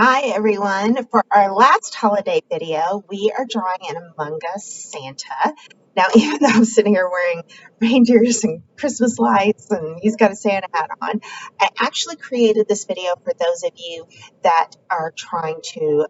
Hi everyone. For our last holiday video, we are drawing an Among Us Santa. Now, even though I'm sitting here wearing reindeers and Christmas lights and he's got a Santa hat on, I actually created this video for those of you that are trying to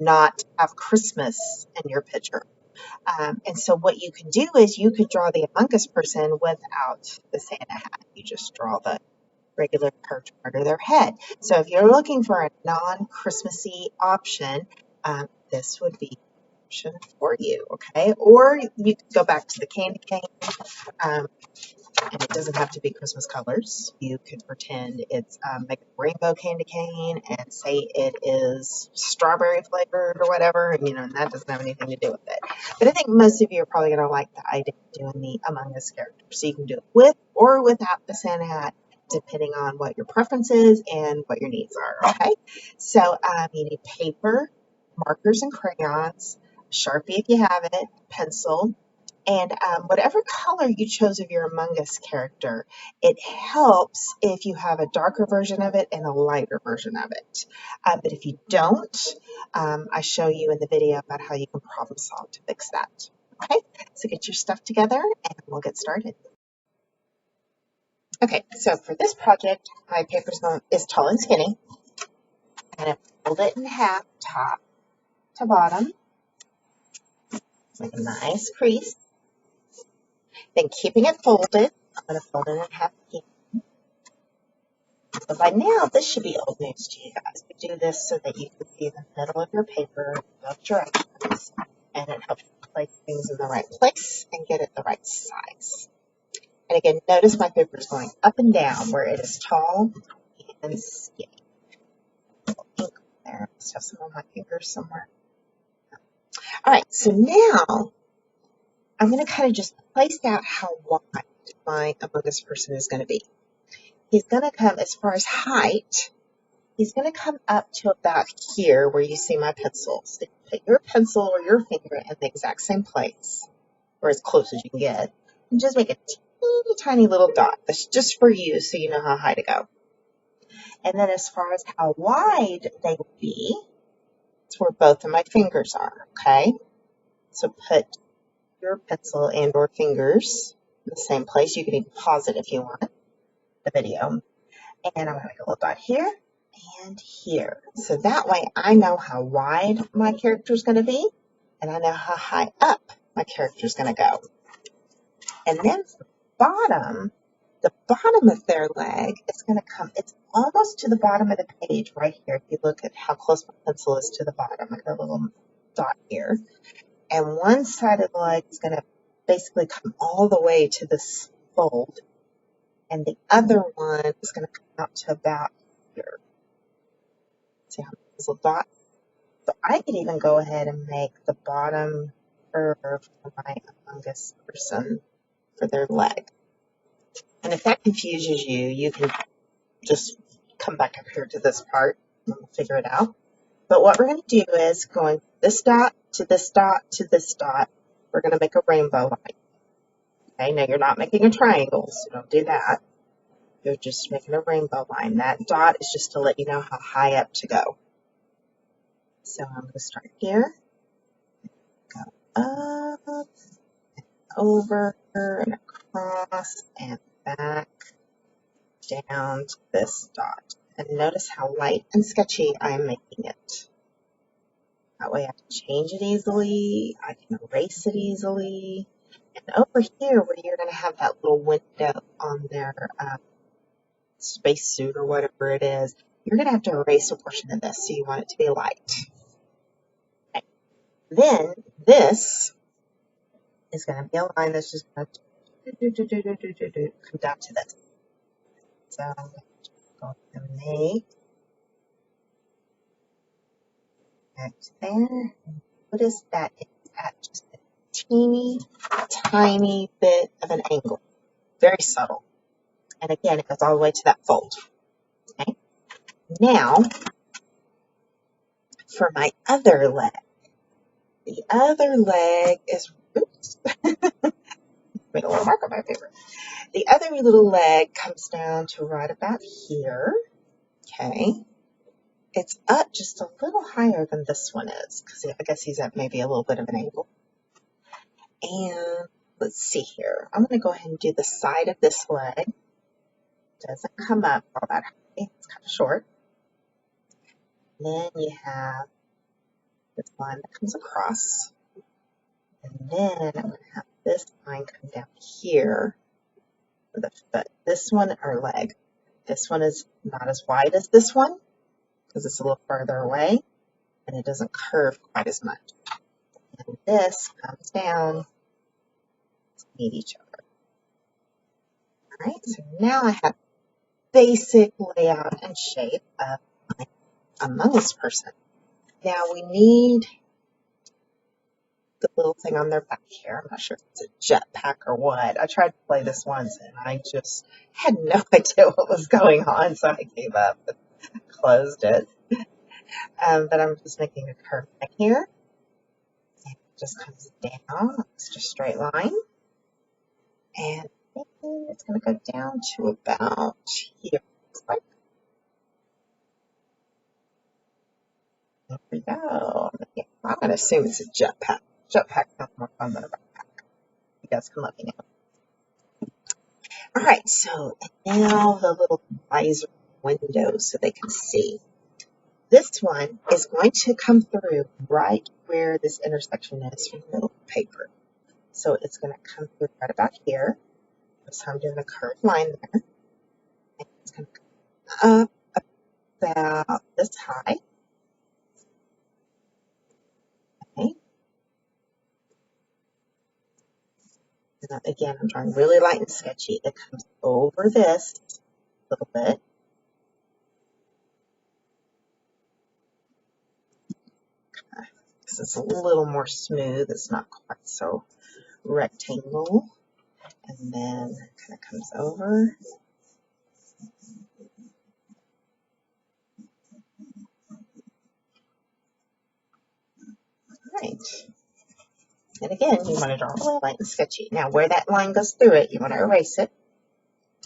not have Christmas in your picture. And so what you can do is you could draw the Among Us person without the Santa hat. You just draw the regular character under their head. So if you're looking for a non-Christmassy option, this would be an option for you, okay? Or you could go back to the candy cane, um, and it doesn't have to be Christmas colors. You could pretend it's make a rainbow candy cane and say it is strawberry flavored or whatever, and that doesn't have anything to do with it. But I think most of you are probably going to like the idea of doing the Among Us character. So you can do it with or without the Santa hat, depending on what your preference is and what your needs are, okay? So you need paper, markers and crayons, Sharpie if you have it, pencil, and whatever color you chose of your Among Us character, it helps if you have a darker version of it and a lighter version of it. But if you don't, I show you in the video about how you can problem solve to fix that. Okay, so get your stuff together and we'll get started. Okay, so for this project, my paper is tall and skinny. I'm going to fold it in half, top to bottom, make a nice crease. Then keeping it folded, I'm going to fold it in half again. So by now, this should be old news to you guys. We do this so that you can see the middle of your paper, both directions, and it helps you place things in the right place and get it the right size. And again, notice my paper is going up and down where it is tall and skinny. Ink there. I must have some on my fingers somewhere. All right, so now I'm going to kind of just place out how wide my Among Us person is going to be. He's going to come, as far as height, he's going to come up to about here where you see my pencil. So you put your pencil or your finger in the exact same place, or as close as you can get, and just make a teeny tiny little dot. That's just for you so you know how high to go. And then as far as how wide they will be, it's where both of my fingers are, okay? So put your pencil and or fingers in the same place. You can even pause it if you want the video. And I'm going to make a little dot here and here. So that way I know how wide my character is going to be, and I know how high up my character is going to go. And then the bottom of their leg is going to come, it's almost to the bottom of the page right here. If you look at how close my pencil is to the bottom, I got a little dot here. And one side of the leg is going to basically come all the way to this fold, and the other one is going to come out to about here. See how this little dot? So I could even go ahead and make the bottom curve for my Among Us person for their leg. And if that confuses you, you can just come back up here to this part and we'll figure it out. But what we're going to do is going this dot to this dot to this dot. We're going to make a rainbow line. Okay, now you're not making a triangle, so don't do that. You're just making a rainbow line. That dot is just to let you know how high up to go. So I'm going to start here, go up, over, and across, and back, down to this dot. And notice how light and sketchy I'm making it. That way I can change it easily, I can erase it easily. And over here where you're going to have that little window on their spacesuit or whatever it is, you're going to have to erase a portion of this, so you want it to be light. Okay. Then this is going to be a line that's just going to come down to this. So I'm going to make that there. Notice that it's at just a teeny tiny bit of an angle, very subtle. And again, it goes all the way to that fold. Okay. Now, for my other leg, the other leg is, oops, made a little mark on my paper. The other little leg comes down to right about here. Okay. it's up just a little higher than this one is, because I guess he's at maybe a little bit of an angle. And let's see here. I'm going to go ahead and do the side of this leg. Doesn't come up all that high. It's kind of short. And then you have this line that comes across. And then I'm going to have this line come down here for the foot. This one, or leg. This one is not as wide as this one because it's a little further away and it doesn't curve quite as much. And this comes down to meet each other. All right, so now I have basic layout and shape of my Among Us person. Now we need the little thing on their back here. I'm not sure if it's a jetpack or what. I tried to play this once and I just had no idea what was going on, so I gave up and closed it. But I'm just making a curve back here. And it just comes down. It's just a straight line. And it's going to go down to about here. Like, there we go. I'm going to assume it's a jetpack. Jetpack sounds more fun than a backpack. You guys can let me know. All right, so now the little visor window so they can see. This one is going to come through right where this intersection is from the middle of the paper. So it's going to come through right about here. So I'm doing a curved line there. And it's going to come up about this high. Okay. And again, I'm drawing really light and sketchy. It comes over this a little bit. This is a little more smooth. It's not quite so rectangle. And then it kind of comes over. Right. And again, you want to draw really light and sketchy. Now, where that line goes through it, you want to erase it.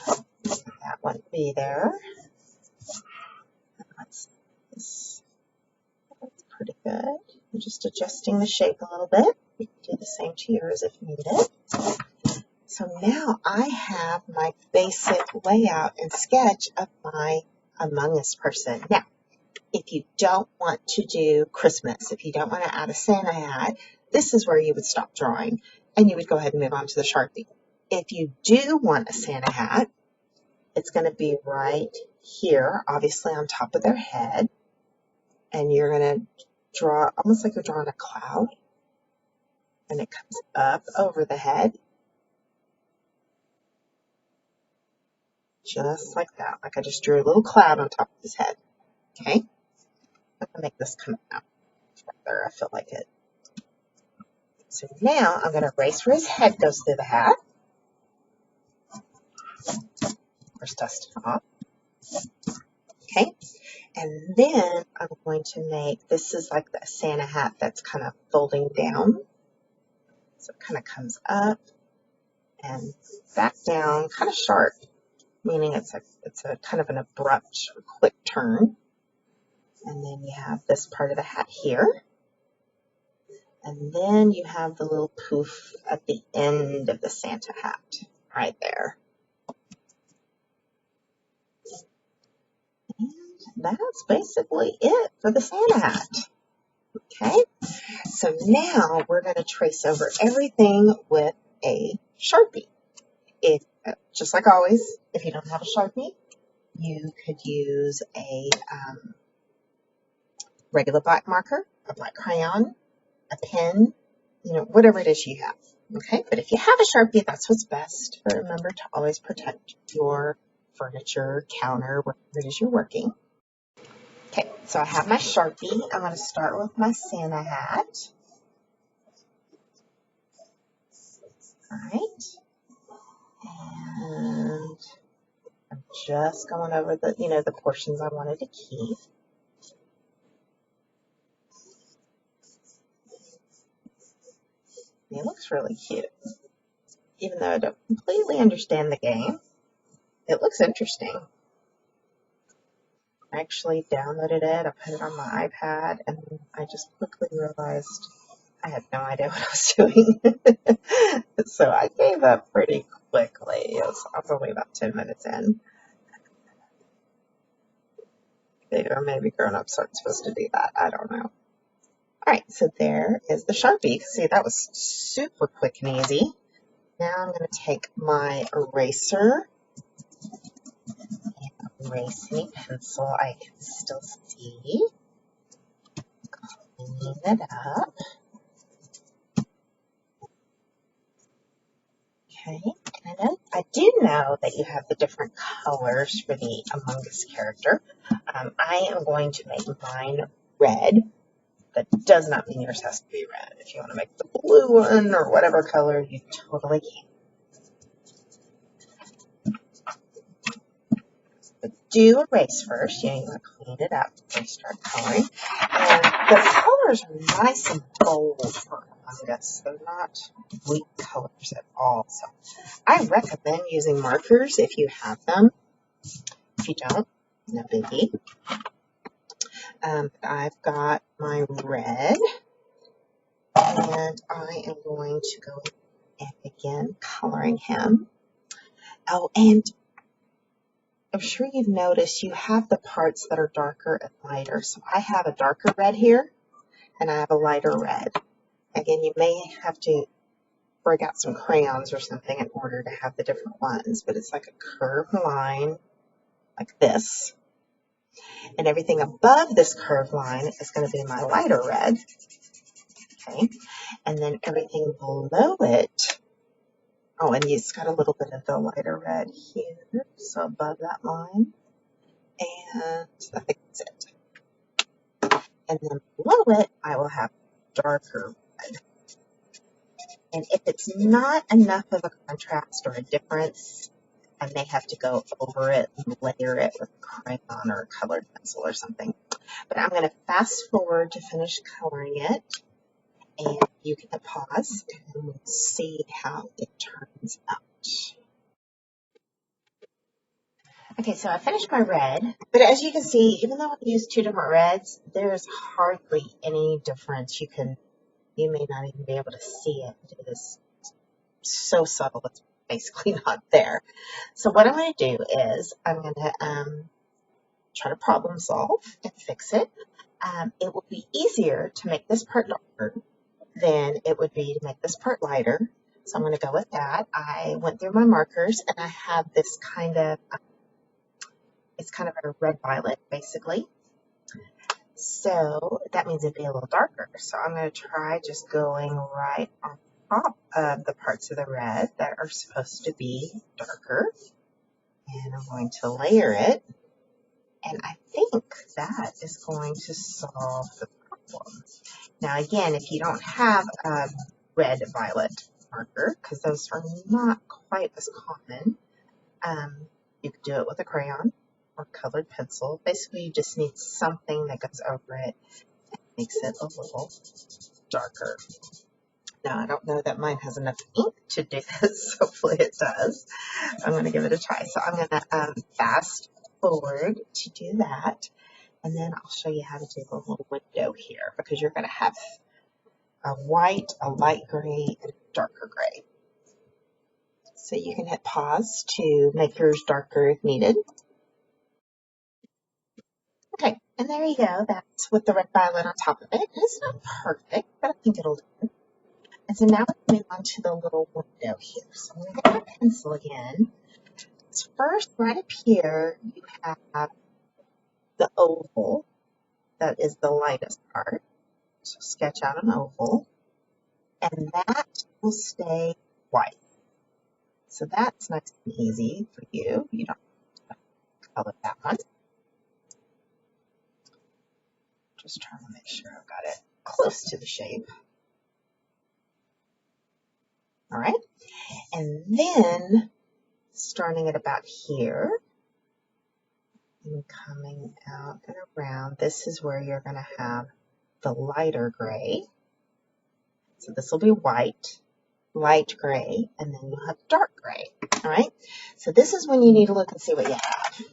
That won't be there. That's pretty good. I'm just adjusting the shape a little bit. You can do the same to yours if needed. So now I have my basic layout and sketch of my Among Us person. Now, if you don't want to do Christmas, if you don't want to add a Santa hat, this is where you would stop drawing and you would go ahead and move on to the Sharpie. If you do want a Santa hat, it's going to be right here, obviously on top of their head. And you're going to draw almost like you're drawing a cloud. And it comes up over the head. Just like that. Like I just drew a little cloud on top of his head. Okay? I'm going to make this come out further. I feel like it. So now I'm going to erase where his head goes through the hat. First dust it off. Okay? And then I'm going to make, this is like the Santa hat that's kind of folding down. So it kind of comes up and back down, kind of sharp, meaning it's a kind of an abrupt or quick turn. And then you have this part of the hat here. And then you have the little poof at the end of the Santa hat right there. And that's basically it for the Santa hat. Okay, so now we're going to trace over everything with a Sharpie. If, just like always, if you don't have a Sharpie, you could use a regular black marker, a black crayon, a pen, whatever it is you have. Okay, but if you have a Sharpie, that's what's best. But remember to always protect your furniture, counter, wherever it is you're working. Okay, so I have my Sharpie. I'm going to start with my Santa hat. All right. And I'm just going over the portions I wanted to keep. It looks really cute. Even though I don't completely understand the game, it looks interesting. I actually downloaded it, I put it on my iPad, and I just quickly realized I had no idea what I was doing. So I gave up pretty quickly. I was only about 10 minutes in. Or maybe grown-ups aren't supposed to do that. I don't know. All right, so there is the Sharpie. See, that was super quick and easy. Now I'm going to take my eraser and erase any pencil I can still see. Clean it up. Okay, and I do know that you have the different colors for the Among Us character. I am going to make mine red. That does not mean yours has to be red. If you want to make the blue one or whatever color, you totally can. But do erase first. You want to clean it up before you start coloring. And the colors are nice and bold for Among Us. They're not weak colors at all. So I recommend using markers if you have them. If you don't, no biggie. I've got my red, and I am going to go and begin coloring him. Oh, and I'm sure you've noticed you have the parts that are darker and lighter. So I have a darker red here, and I have a lighter red. Again, you may have to break out some crayons or something in order to have the different ones, but it's like a curved line like this. And everything above this curved line is going to be my lighter red. Okay, and then everything below it, oh, and it's got a little bit of the lighter red here, so above that line, and I think that's it. And then below it, I will have darker red. And if it's not enough of a contrast or a difference, I may have to go over it and layer it with a crayon or a colored pencil or something. But I'm going to fast forward to finish coloring it. And you can pause and we'll see how it turns out. Okay, so I finished my red, but as you can see, even though I used two different reds, there's hardly any difference. You may not even be able to see it. It is so subtle, it's basically not there. So what I'm going to do is I'm going to try to problem solve and fix it. It will be easier to make this part darker than it would be to make this part lighter. So I'm going to go with that. I went through my markers and I have this kind of, it's kind of a red violet basically. So that means it'd be a little darker. So I'm going to try just going right on top of the parts of the red that are supposed to be darker. And I'm going to layer it. And I think that is going to solve the problem. Now again, if you don't have a red violet marker, because those are not quite as common, you could do it with a crayon or colored pencil. Basically, you just need something that goes over it and makes it a little darker. Now, I don't know that mine has enough ink to do this. Hopefully it does. I'm going to give it a try. So I'm going to fast forward to do that. And then I'll show you how to do the little window here, because you're going to have a white, a light gray, and a darker gray. So you can hit pause to make yours darker if needed. Okay, and there you go. That's with the red violet on top of it. It's not perfect, but I think it'll do. And so now let's move on to the little window here. So I'm going to get my pencil again. So first, right up here, you have the oval. That is the lightest part. So sketch out an oval. And that will stay white. So that's nice and easy for you. You don't have to color that one. Just trying to make sure I've got it close to the shape. All right. And then starting at about here and coming out and around, this is where you're going to have the lighter gray. So this will be white, light gray, and then you'll have dark gray. All right. So this is when you need to look and see what you have.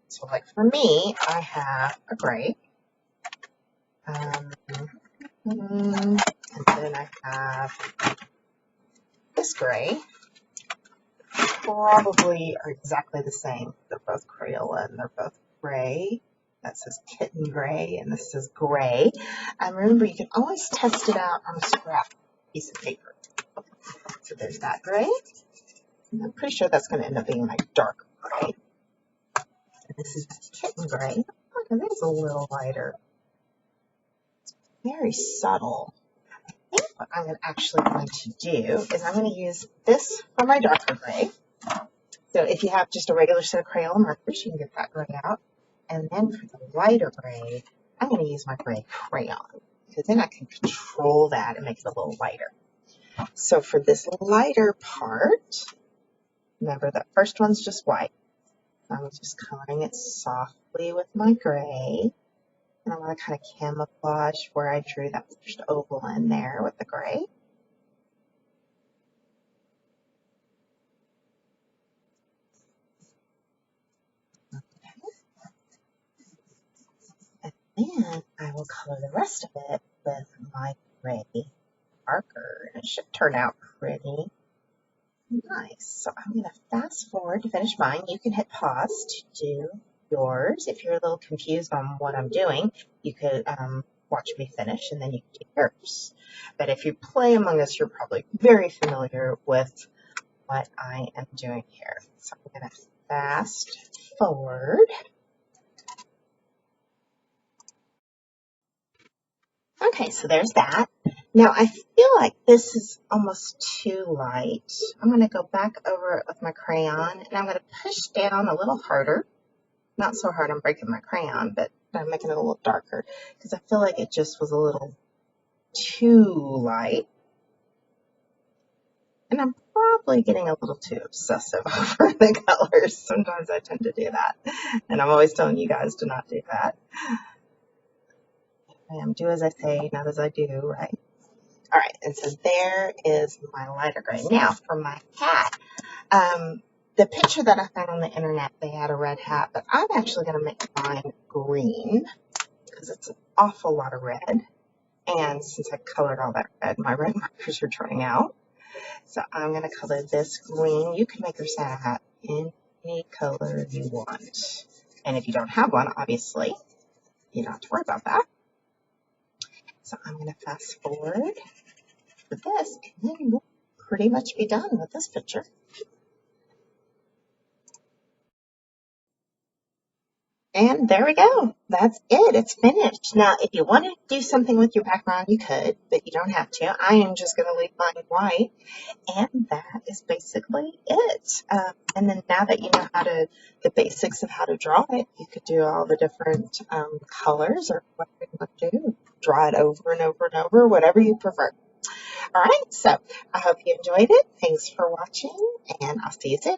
So like for me, I have a gray, and then I have this gray. Probably are exactly the same. They're both Crayola and they're both gray. That says kitten gray and this says gray. And remember, you can always test it out on a scrap piece of paper. So there's that gray. And I'm pretty sure that's going to end up being my dark gray. And this is kitten gray. Look, it is a little lighter. Very subtle. I think what I'm actually going to do is I'm going to use this for my darker gray. So if you have just a regular set of Crayola markers, you can get that gray out. And then for the lighter gray, I'm going to use my gray crayon, because then I can control that and make it a little lighter. So for this lighter part, remember that first one's just white. I'm just coloring it softly with my gray. And I want to kind of camouflage where I drew that first oval in there with the gray. And then I will color the rest of it with my gray marker. And it should turn out pretty nice. So I'm going to fast forward to finish mine. You can hit pause to do yours. If you're a little confused on what I'm doing, you could watch me finish and then you can do yours. But if you play Among Us, you're probably very familiar with what I am doing here. So I'm going to fast forward. Okay, so there's that. Now I feel like this is almost too light. I'm going to go back over it with my crayon and I'm going to push down a little harder. Not so hard I'm breaking my crayon, but I'm making it a little darker because I feel like it just was a little too light. And I'm probably getting a little too obsessive over the colors. Sometimes I tend to do that. And I'm always telling you guys to not do that. Do as I say, not as I do, right? All right, and so there is my lighter gray. Now for my hat, the picture that I found on the internet, they had a red hat, but I'm actually going to make mine green because it's an awful lot of red. And since I colored all that red, my red markers are drying out. So I'm going to color this green. You can make your Santa hat in any color you want. And if you don't have one, obviously, you don't have to worry about that. So I'm going to fast forward for this, and then we'll pretty much be done with this picture. And there we go. That's it. It's finished. Now, if you want to do something with your background, you could, but you don't have to. I am just going to leave mine white. And that is basically it. And then now that you know how to, the basics of how to draw it, you could do all the different colors or whatever you want to do. Draw it over and over and over, whatever you prefer. All right. So I hope you enjoyed it. Thanks for watching, and I'll see you soon.